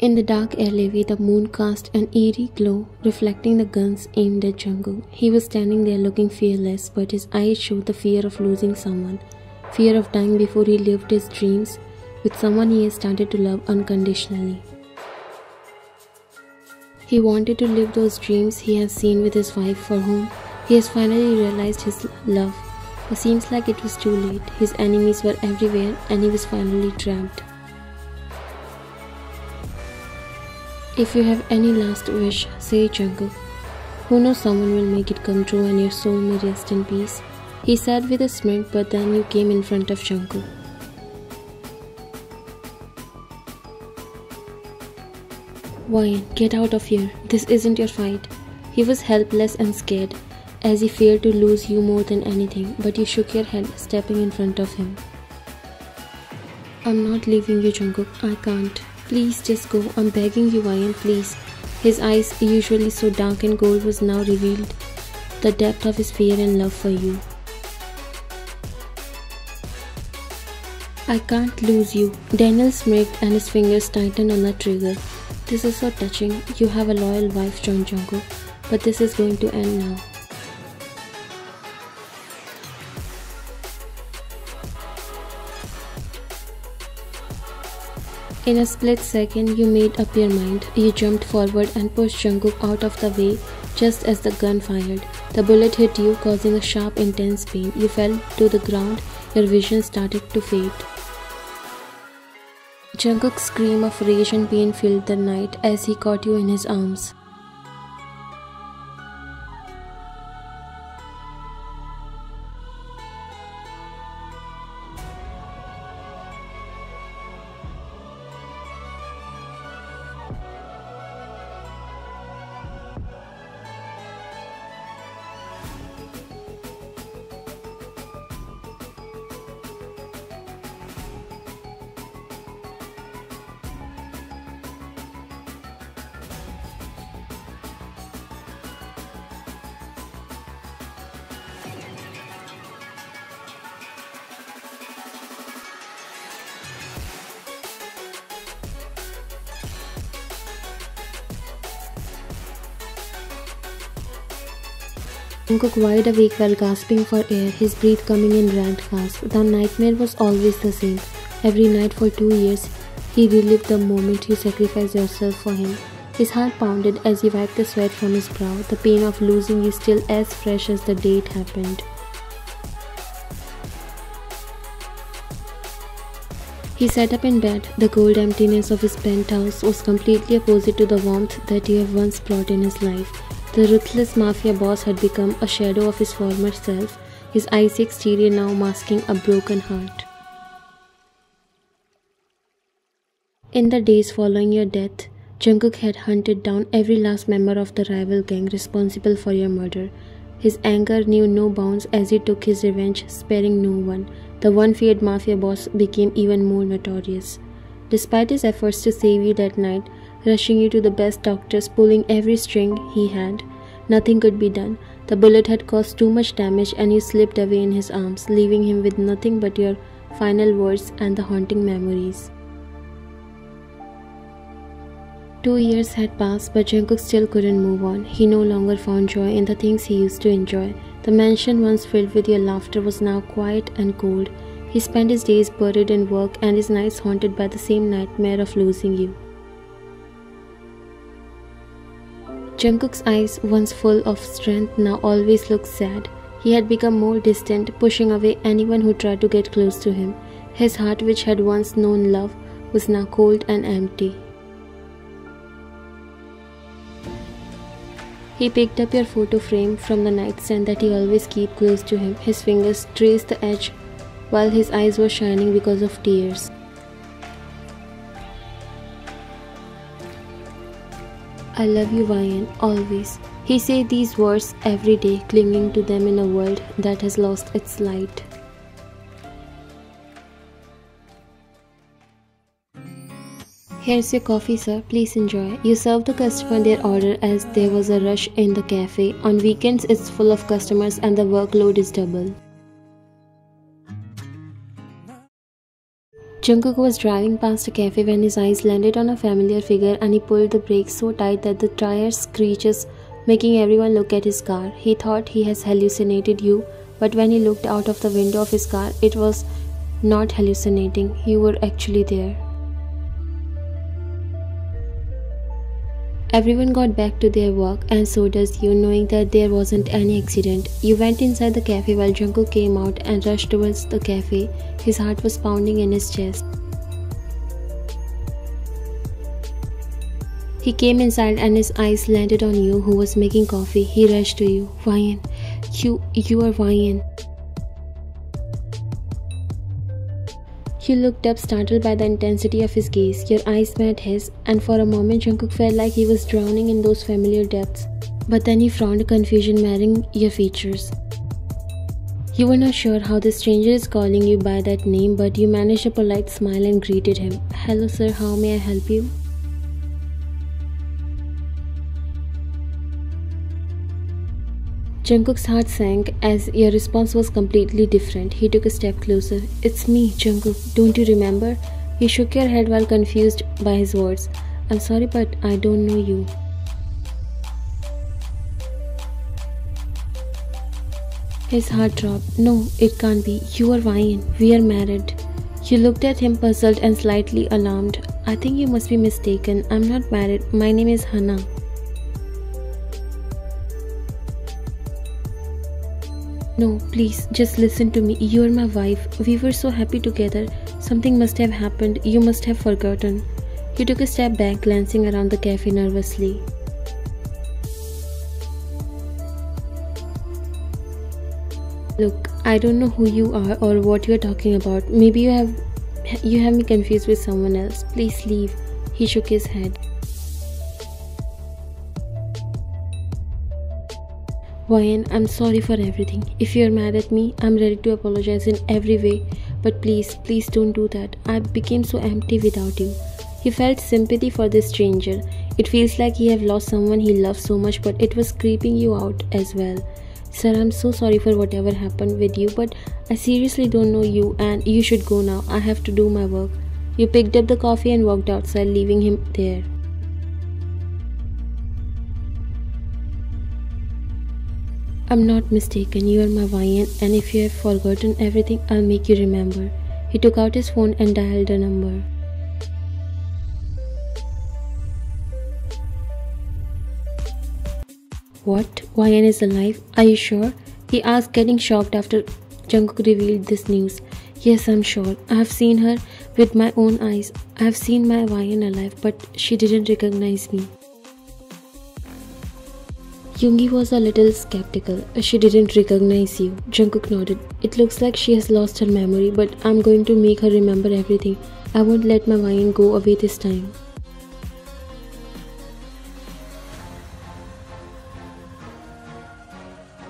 In the dark alleyway, the moon cast an eerie glow, reflecting the guns aimed at Jungkook. He was standing there looking fearless, but his eyes showed the fear of losing someone, fear of dying before he lived his dreams with someone he has started to love unconditionally. He wanted to live those dreams he has seen with his wife, for whom he has finally realized his love. It seems like it was too late. His enemies were everywhere and he was finally trapped. If you have any last wish, say Jungkook. Who knows, someone will make it come true and your soul may rest in peace. He said with a smirk, but then you came in front of Jungkook. Why, get out of here. This isn't your fight. He was helpless and scared, as he feared to lose you more than anything, but you shook your head, stepping in front of him. I'm not leaving you, Jungkook. I can't. Please just go. I'm begging you, Ryan, please. His eyes, usually so dark and cold, was now revealed the depth of his fear and love for you. I can't lose you. Daniel smirked and his fingers tightened on the trigger. This is so touching. You have a loyal wife, John Jungkook, but this is going to end now. In a split second, you made up your mind. You jumped forward and pushed Jungkook out of the way just as the gun fired. The bullet hit you, causing a sharp, intense pain. You fell to the ground. Your vision started to fade. Jungkook's scream of rage and pain filled the night as he caught you in his arms. Jungkook wide awake while gasping for air, his breath coming in ragged gasps. The nightmare was always the same. Every night for 2 years, he relived the moment you sacrificed yourself for him. His heart pounded as he wiped the sweat from his brow, the pain of losing you still as fresh as the day it happened. He sat up in bed. The cold emptiness of his penthouse was completely opposite to the warmth that you have once brought in his life. The ruthless Mafia boss had become a shadow of his former self, his icy exterior now masking a broken heart. In the days following your death, Jungkook had hunted down every last member of the rival gang responsible for your murder. His anger knew no bounds as he took his revenge, sparing no one. The one feared Mafia boss became even more notorious. Despite his efforts to save you that night, rushing you to the best doctors, pulling every string he had, nothing could be done. The bullet had caused too much damage and you slipped away in his arms, leaving him with nothing but your final words and the haunting memories. 2 years had passed, but Jungkook still couldn't move on. He no longer found joy in the things he used to enjoy. The mansion once filled with your laughter was now quiet and cold. He spent his days buried in work and his nights haunted by the same nightmare of losing you. Jungkook's eyes, once full of strength, now always looked sad. He had become more distant, pushing away anyone who tried to get close to him. His heart, which had once known love, was now cold and empty. He picked up your photo frame from the nightstand that he always kept close to him. His fingers traced the edge while his eyes were shining because of tears. I love you, Ryan, always. He said these words every day, clinging to them in a world that has lost its light. Here's your coffee, sir. Please enjoy. You serve the customer their order as there was a rush in the cafe. On weekends, it's full of customers and the workload is double. Jungkook was driving past a cafe when his eyes landed on a familiar figure and he pulled the brakes so tight that the tires screeched, making everyone look at his car. He thought he has hallucinated you, but when he looked out of the window of his car, it was not hallucinating. You were actually there. Everyone got back to their work, and so does you, knowing that there wasn't any accident. You went inside the cafe while Jungkook came out and rushed towards the cafe. His heart was pounding in his chest. He came inside and his eyes landed on you, who was making coffee. He rushed to you. Ryan, you are Ryan. You looked up, startled by the intensity of his gaze. Your eyes met his, and for a moment Jungkook felt like he was drowning in those familiar depths. But then he frowned, confusion marring your features. You were not sure how the stranger is calling you by that name, but you managed a polite smile and greeted him. Hello sir, how may I help you? Jungkook's heart sank as your response was completely different. He took a step closer. It's me, Jungkook. Don't you remember? You shook your head while confused by his words. I'm sorry, but I don't know you. His heart dropped. No, it can't be. You are Ryan. We are married. You looked at him puzzled and slightly alarmed. I think you must be mistaken. I'm not married. My name is Hannah. No, please, just listen to me. You are my wife. We were so happy together. Something must have happened. You must have forgotten. He took a step back, glancing around the cafe nervously. Look, I don't know who you are or what you are talking about. Maybe you have me confused with someone else. Please leave. He shook his head. Ryan, I'm sorry for everything. If you're mad at me, I'm ready to apologize in every way. But please don't do that. I became so empty without you. He felt sympathy for this stranger. It feels like he have lost someone he loved so much, but it was creeping you out as well. Sir, I'm so sorry for whatever happened with you, but I seriously don't know you and you should go now. I have to do my work. You picked up the coffee and walked outside, leaving him there. I'm not mistaken, you are my Ryan, and if you have forgotten everything, I'll make you remember. He took out his phone and dialed a number. What? Ryan is alive? Are you sure? He asked, getting shocked after Jungkook revealed this news. Yes, I'm sure. I have seen her with my own eyes. I have seen my Ryan alive, but she didn't recognize me. Yoongi was a little skeptical. She didn't recognize you. Jungkook nodded. It looks like she has lost her memory, but I'm going to make her remember everything. I won't let my Ryan go away this time.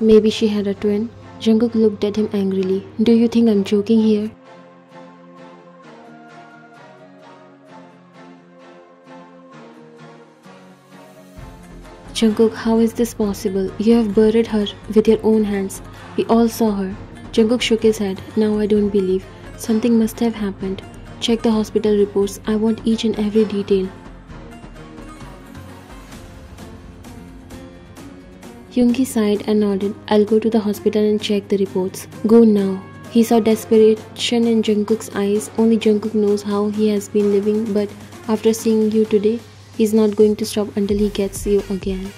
Maybe she had a twin. Jungkook looked at him angrily. Do you think I'm joking here? Jungkook, how is this possible? You have buried her with your own hands. We all saw her. Jungkook shook his head. Now I don't believe. Something must have happened. Check the hospital reports. I want each and every detail. Yoongi sighed and nodded. I'll go to the hospital and check the reports. Go now. He saw desperation in Jungkook's eyes. Only Jungkook knows how he has been living, but after seeing you today, he's not going to stop until he gets you again.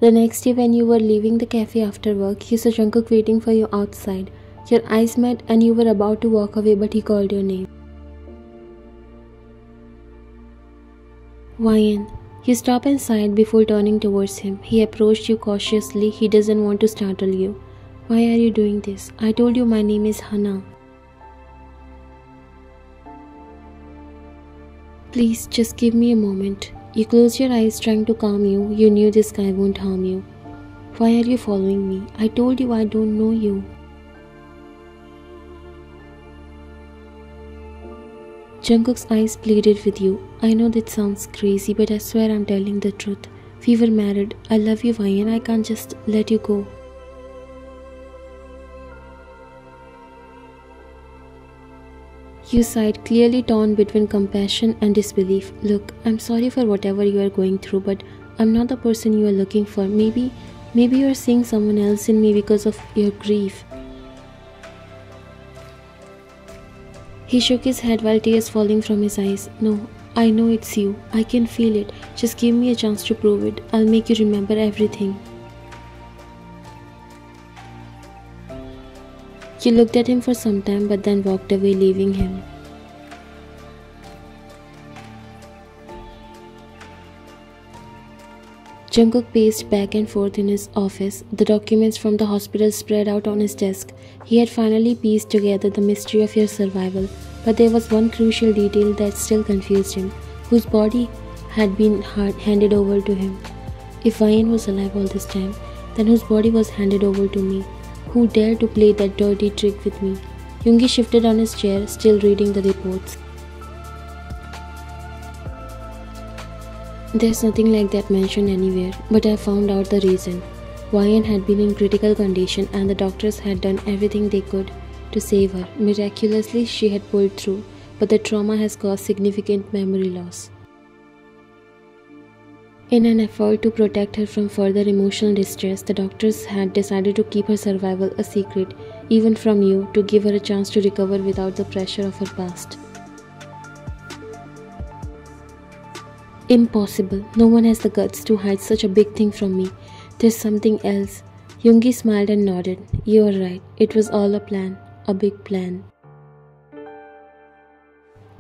The next day when you were leaving the cafe after work, you saw Jungkook waiting for you outside. Your eyes met and you were about to walk away, but he called your name. Ryan. You stopped and sighed before turning towards him. He approached you cautiously. He doesn't want to startle you. Why are you doing this? I told you my name is Hannah. Please, just give me a moment. You closed your eyes trying to calm you. You knew this guy won't harm you. Why are you following me? I told you I don't know you. Jungkook's eyes pleaded with you. I know that sounds crazy, but I swear I'm telling the truth. We were married. I love you, Ryan. I can't just let you go. You sighed, clearly torn between compassion and disbelief. Look, I'm sorry for whatever you are going through, but I'm not the person you are looking for. Maybe you are seeing someone else in me because of your grief. He shook his head while tears falling from his eyes. No, I know it's you. I can feel it. Just give me a chance to prove it. I'll make you remember everything. You looked at him for some time but then walked away, leaving him. Jungkook paced back and forth in his office, the documents from the hospital spread out on his desk. He had finally pieced together the mystery of your survival, but there was one crucial detail that still confused him. Whose body had been handed over to him? If Ryan was alive all this time, then whose body was handed over to me? Who dared to play that dirty trick with me? Yoongi shifted on his chair, still reading the reports. There's nothing like that mentioned anywhere, but I found out the reason. Ryan had been in critical condition and the doctors had done everything they could to save her. Miraculously, she had pulled through, but the trauma has caused significant memory loss. In an effort to protect her from further emotional distress, the doctors had decided to keep her survival a secret, even from you, to give her a chance to recover without the pressure of her past. Impossible. No one has the guts to hide such a big thing from me. There's something else. Yoongi smiled and nodded. You are right. It was all a plan. A big plan.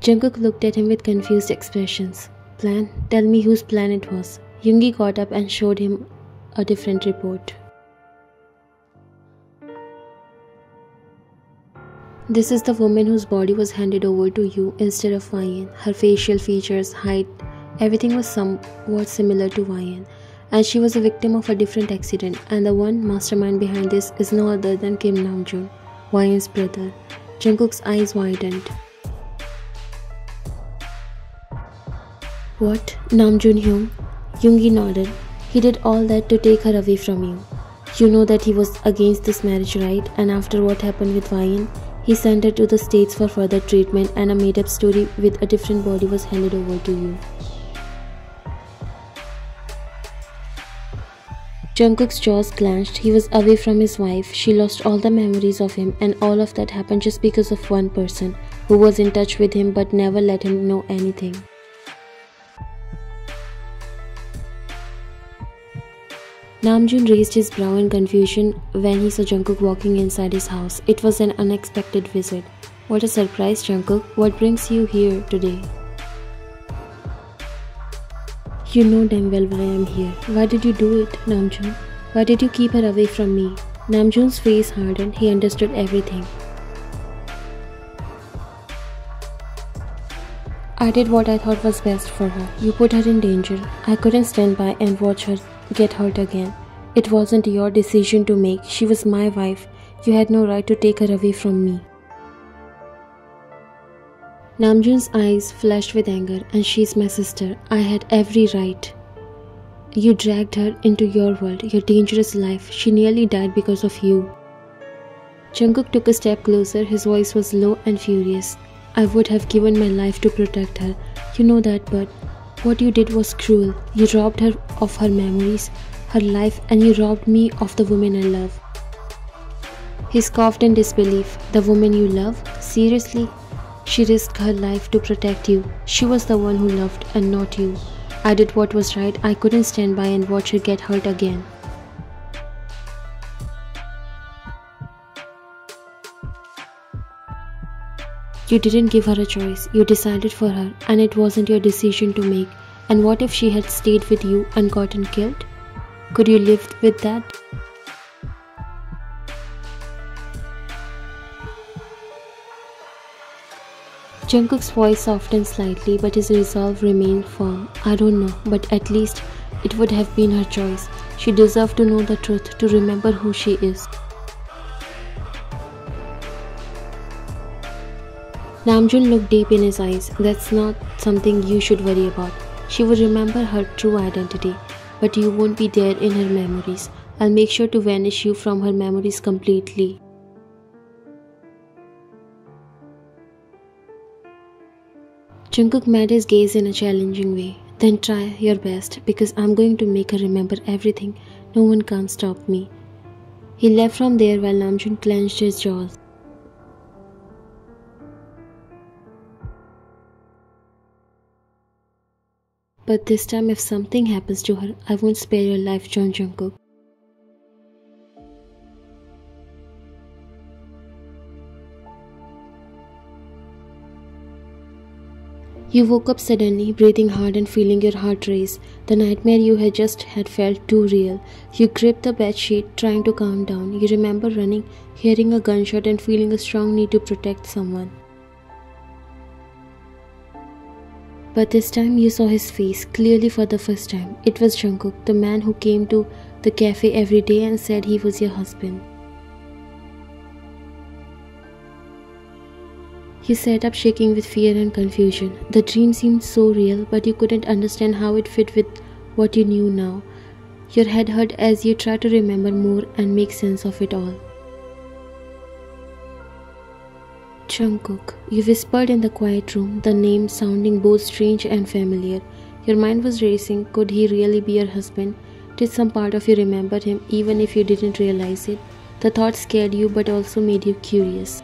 Jungkook looked at him with confused expressions. Plan? Tell me whose plan it was. Yoongi got up and showed him a different report. This is the woman whose body was handed over to you instead of Ryan. Her facial features, height, everything was somewhat similar to Ryan, and she was a victim of a different accident, and the one mastermind behind this is no other than Kim Namjoon, Ryan's brother. Jungkook's eyes widened. What? Namjoon Hyun? Yoongi nodded. He did all that to take her away from you. You know that he was against this marriage, right? And after what happened with Ryan, he sent her to the States for further treatment, and a made-up story with a different body was handed over to you. Jungkook's jaws clenched. He was away from his wife. She lost all the memories of him, and all of that happened just because of one person who was in touch with him but never let him know anything. Namjoon raised his brow in confusion when he saw Jungkook walking inside his house. It was an unexpected visit. What a surprise, Jungkook. What brings you here today? You know damn well why I am here. Why did you do it, Namjoon? Why did you keep her away from me? Namjoon's face hardened. He understood everything. I did what I thought was best for her. You put her in danger. I couldn't stand by and watch her get hurt again. It wasn't your decision to make. She was my wife. You had no right to take her away from me. Namjoon's eyes flashed with anger. And she's my sister. I had every right. You dragged her into your world, your dangerous life. She nearly died because of you. Jungkook took a step closer. His voice was low and furious. I would have given my life to protect her. You know that, but what you did was cruel. You robbed her of her memories, her life, and you robbed me of the woman I love. He scoffed in disbelief. The woman you love? Seriously? She risked her life to protect you. She was the one who loved and not you. I did what was right. I couldn't stand by and watch her get hurt again. You didn't give her a choice. You decided for her, and it wasn't your decision to make. And what if she had stayed with you and gotten killed? Could you live with that? Jungkook's voice softened slightly, but his resolve remained firm. I don't know, but at least it would have been her choice. She deserved to know the truth, to remember who she is. Namjoon looked deep in his eyes. That's not something you should worry about. She would remember her true identity, but you won't be there in her memories. I'll make sure to vanish you from her memories completely. Jungkook met his gaze in a challenging way. Then try your best because I'm going to make her remember everything. No one can stop me. He left from there while Namjoon clenched his jaws. But this time if something happens to her, I won't spare your life, Jungkook. You woke up suddenly, breathing hard and feeling your heart race. The nightmare you had just had felt too real. You gripped the bedsheet, trying to calm down. You remember running, hearing a gunshot and feeling a strong need to protect someone. But this time you saw his face, clearly for the first time. It was Jungkook, the man who came to the cafe every day and said he was your husband. You sat up shaking with fear and confusion. The dream seemed so real, but you couldn't understand how it fit with what you knew now. Your head hurt as you tried to remember more and make sense of it all. Jungkook, you whispered in the quiet room, the name sounding both strange and familiar. Your mind was racing. Could he really be your husband? Did some part of you remember him even if you didn't realize it? The thought scared you but also made you curious.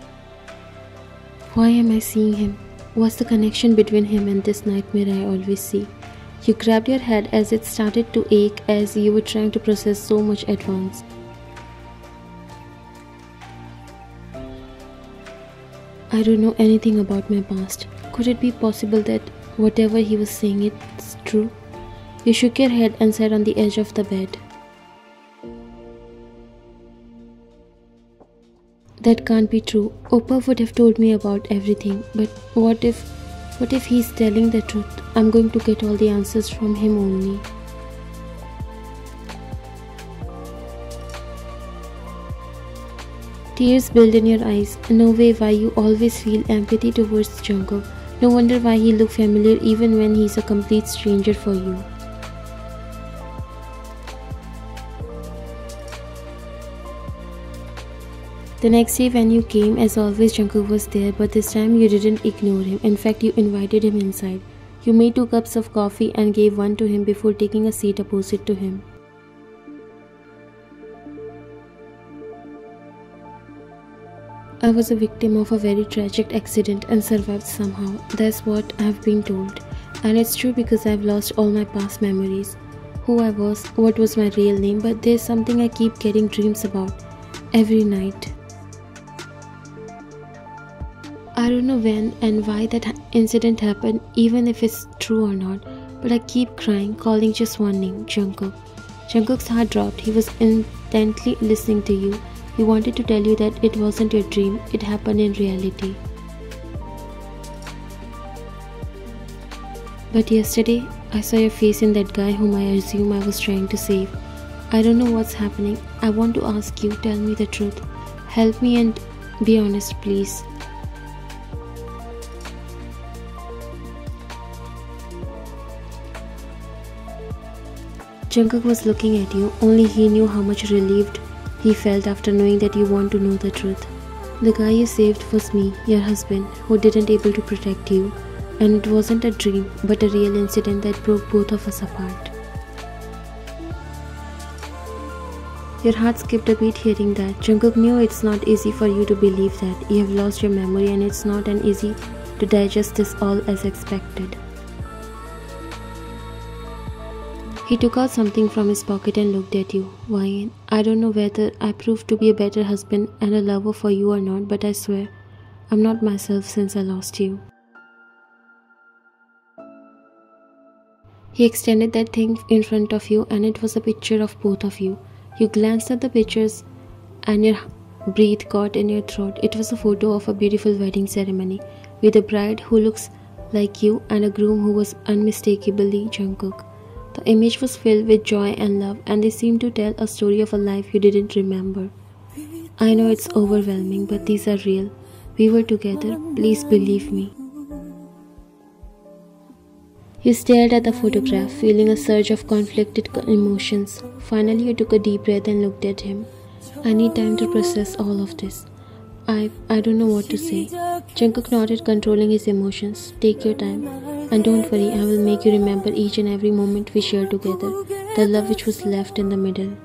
Why am I seeing him? What's the connection between him and this nightmare I always see? You grabbed your head as it started to ache as you were trying to process so much at once. I don't know anything about my past. Could it be possible that whatever he was saying is true? You shook your head and sat on the edge of the bed. That can't be true. Oppa would have told me about everything. But what if he's telling the truth? I'm going to get all the answers from him only. Tears build in your eyes. No way why you always feel empathy towards Jungkook. No wonder why he looked familiar even when he's a complete stranger for you. The next day when you came, as always Jungkook was there, but this time you didn't ignore him. In fact, you invited him inside. You made 2 cups of coffee and gave one to him before taking a seat opposite to him. I was a victim of a very tragic accident and survived somehow. That's what I've been told. And it's true because I've lost all my past memories. Who I was, what was my real name, but there's something I keep getting dreams about. Every night. I don't know when and why that incident happened, even if it's true or not, but I keep crying, calling just one name, Jungkook. Jungkook's heart dropped. He was intently listening to you. He wanted to tell you that it wasn't your dream, it happened in reality. But yesterday, I saw your face in that guy whom I assume I was trying to save. I don't know what's happening. I want to ask you, tell me the truth. Help me and be honest, please. Jungkook was looking at you. Only he knew how much relieved he felt after knowing that you want to know the truth. The guy you saved was me, your husband, who didn't able to protect you. And it wasn't a dream, but a real incident that broke both of us apart. Your heart skipped a beat hearing that. Jungkook knew it's not easy for you to believe that. You have lost your memory and it's not an easy to digest this all as expected. He took out something from his pocket and looked at you. Why, I don't know whether I proved to be a better husband and a lover for you or not, but I swear, I'm not myself since I lost you. He extended that thing in front of you and it was a picture of both of you. You glanced at the pictures and your breath caught in your throat. It was a photo of a beautiful wedding ceremony with a bride who looks like you and a groom who was unmistakably Jungkook. The image was filled with joy and love and they seemed to tell a story of a life you didn't remember. I know it's overwhelming, but these are real. We were together. Please believe me. You stared at the photograph, feeling a surge of conflicted emotions. Finally, you took a deep breath and looked at him. I need time to process all of this. I don't know what to say. Jungkook nodded, controlling his emotions. Take your time. And don't worry, I will make you remember each and every moment we shared together. The love which was left in the middle.